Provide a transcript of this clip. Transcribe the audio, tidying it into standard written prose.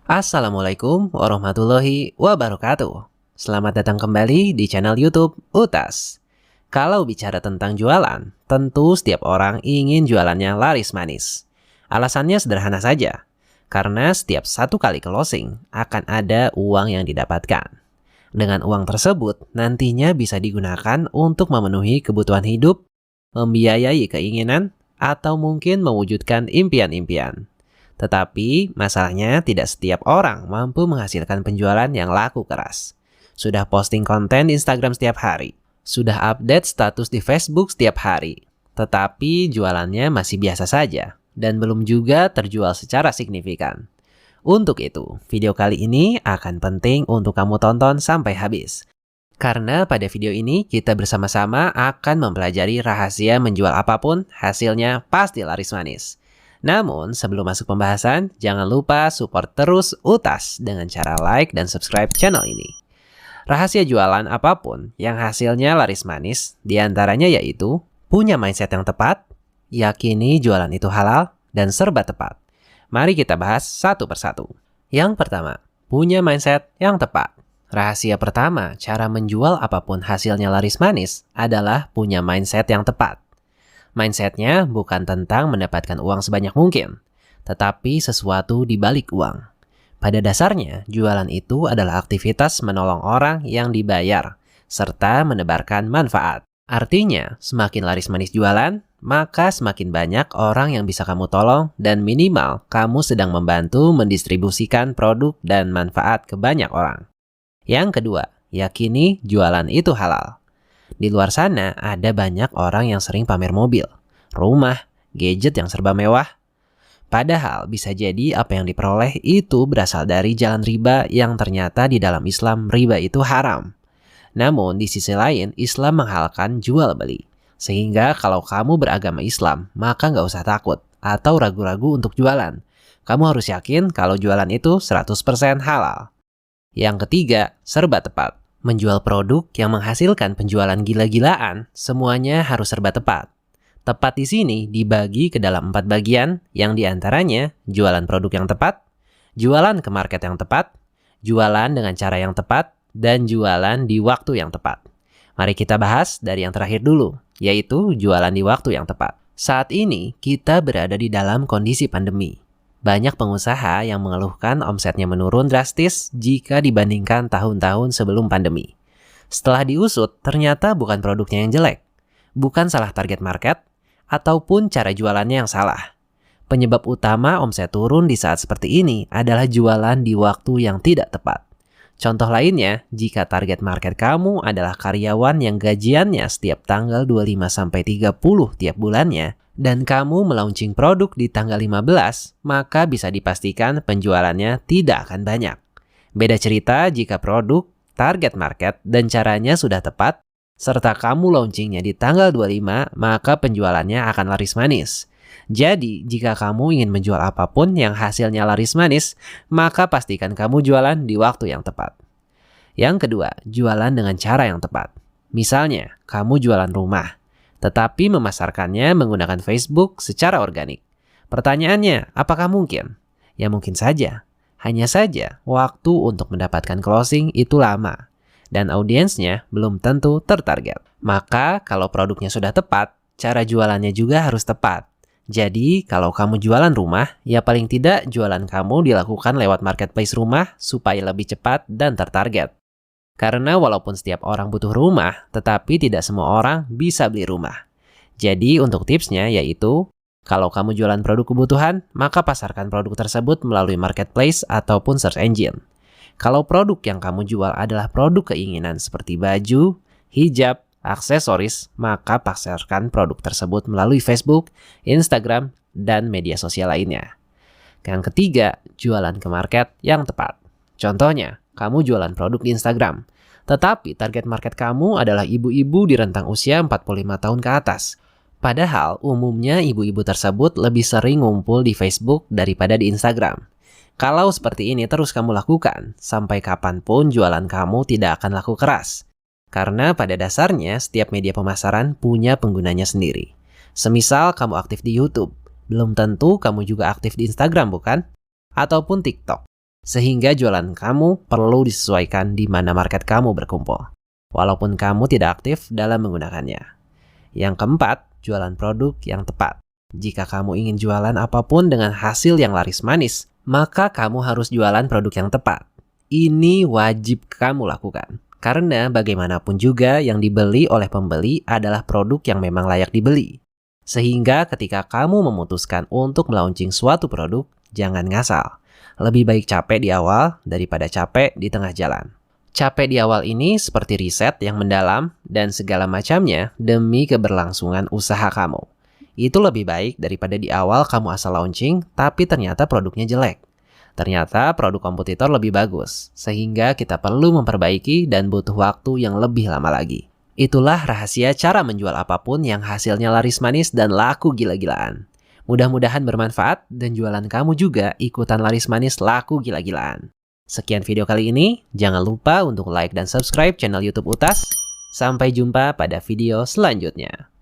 Assalamualaikum warahmatullahi wabarakatuh. Selamat datang kembali di channel YouTube Utas. Kalau bicara tentang jualan, tentu setiap orang ingin jualannya laris manis. Alasannya sederhana saja, karena setiap satu kali closing akan ada uang yang didapatkan. Dengan uang tersebut, nantinya bisa digunakan untuk memenuhi kebutuhan hidup, membiayai keinginan, atau mungkin mewujudkan impian-impian. Tetapi masalahnya tidak setiap orang mampu menghasilkan penjualan yang laku keras. Sudah posting konten di Instagram setiap hari, sudah update status di Facebook setiap hari, tetapi jualannya masih biasa saja dan belum juga terjual secara signifikan. Untuk itu, video kali ini akan penting untuk kamu tonton sampai habis. Karena pada video ini kita bersama-sama akan mempelajari rahasia menjual apapun, hasilnya pasti laris manis. Namun, sebelum masuk pembahasan, jangan lupa support terus Utas dengan cara like dan subscribe channel ini. Rahasia jualan apapun yang hasilnya laris manis, diantaranya yaitu punya mindset yang tepat, yakini jualan itu halal, dan serba tepat. Mari kita bahas satu persatu. Yang pertama, punya mindset yang tepat. Rahasia pertama cara menjual apapun hasilnya laris manis adalah punya mindset yang tepat. Mindsetnya bukan tentang mendapatkan uang sebanyak mungkin, tetapi sesuatu di balik uang. Pada dasarnya, jualan itu adalah aktivitas menolong orang yang dibayar, serta menebarkan manfaat. Artinya, semakin laris manis jualan, maka semakin banyak orang yang bisa kamu tolong dan minimal kamu sedang membantu mendistribusikan produk dan manfaat ke banyak orang. Yang kedua, yakini jualan itu halal. Di luar sana ada banyak orang yang sering pamer mobil, rumah, gadget yang serba mewah. Padahal bisa jadi apa yang diperoleh itu berasal dari jalan riba yang ternyata di dalam Islam riba itu haram. Namun di sisi lain Islam menghalalkan jual beli. Sehingga kalau kamu beragama Islam maka nggak usah takut atau ragu-ragu untuk jualan. Kamu harus yakin kalau jualan itu 100% halal. Yang ketiga, serba tepat. Menjual produk yang menghasilkan penjualan gila-gilaan, semuanya harus serba tepat. Tepat di sini dibagi ke dalam 4 bagian, yang diantaranya jualan produk yang tepat, jualan ke market yang tepat, jualan dengan cara yang tepat, dan jualan di waktu yang tepat. Mari kita bahas dari yang terakhir dulu, yaitu jualan di waktu yang tepat. Saat ini kita berada di dalam kondisi pandemi. Banyak pengusaha yang mengeluhkan omsetnya menurun drastis jika dibandingkan tahun-tahun sebelum pandemi. Setelah diusut, ternyata bukan produknya yang jelek, bukan salah target market, ataupun cara jualannya yang salah. Penyebab utama omset turun di saat seperti ini adalah jualan di waktu yang tidak tepat. Contoh lainnya, jika target market kamu adalah karyawan yang gajiannya setiap tanggal 25-30 tiap bulannya, dan kamu melaunching produk di tanggal 15, maka bisa dipastikan penjualannya tidak akan banyak. Beda cerita jika produk, target market, dan caranya sudah tepat, serta kamu launchingnya di tanggal 25, maka penjualannya akan laris manis. Jadi, jika kamu ingin menjual apapun yang hasilnya laris manis, maka pastikan kamu jualan di waktu yang tepat. Yang kedua, jualan dengan cara yang tepat. Misalnya, kamu jualan rumah, tetapi memasarkannya menggunakan Facebook secara organik. Pertanyaannya, apakah mungkin? Ya mungkin saja. Hanya saja, waktu untuk mendapatkan closing itu lama, dan audiensnya belum tentu tertarget. Maka, kalau produknya sudah tepat, cara jualannya juga harus tepat. Jadi, kalau kamu jualan rumah, ya paling tidak jualan kamu dilakukan lewat marketplace rumah supaya lebih cepat dan tertarget. Karena walaupun setiap orang butuh rumah, tetapi tidak semua orang bisa beli rumah. Jadi untuk tipsnya yaitu, kalau kamu jualan produk kebutuhan, maka pasarkan produk tersebut melalui marketplace ataupun search engine. Kalau produk yang kamu jual adalah produk keinginan seperti baju, hijab, aksesoris, maka pasarkan produk tersebut melalui Facebook, Instagram, dan media sosial lainnya. Yang ketiga, jualan ke market yang tepat. Contohnya, kamu jualan produk di Instagram, tetapi target market kamu adalah ibu-ibu di rentang usia 45 tahun ke atas. Padahal umumnya ibu-ibu tersebut lebih sering ngumpul di Facebook daripada di Instagram. Kalau seperti ini terus kamu lakukan, sampai kapanpun jualan kamu tidak akan laku keras. Karena pada dasarnya setiap media pemasaran punya penggunanya sendiri. Semisal kamu aktif di YouTube, belum tentu kamu juga aktif di Instagram bukan? Ataupun TikTok. Sehingga jualan kamu perlu disesuaikan di mana market kamu berkumpul, walaupun kamu tidak aktif dalam menggunakannya. Yang keempat, jualan produk yang tepat. Jika kamu ingin jualan apapun dengan hasil yang laris manis, maka kamu harus jualan produk yang tepat. Ini wajib kamu lakukan. Karena bagaimanapun juga yang dibeli oleh pembeli adalah produk yang memang layak dibeli. Sehingga ketika kamu memutuskan untuk melaunching suatu produk, jangan ngasal. Lebih baik capek di awal daripada capek di tengah jalan. Capek di awal ini seperti riset yang mendalam dan segala macamnya demi keberlangsungan usaha kamu. Itu lebih baik daripada di awal kamu asal launching tapi ternyata produknya jelek. Ternyata produk kompetitor lebih bagus, sehingga kita perlu memperbaiki dan butuh waktu yang lebih lama lagi. Itulah rahasia cara menjual apapun yang hasilnya laris manis dan laku gila-gilaan. Mudah-mudahan bermanfaat dan jualan kamu juga ikutan laris manis laku gila-gilaan. Sekian video kali ini, jangan lupa untuk like dan subscribe channel YouTube Utas. Sampai jumpa pada video selanjutnya.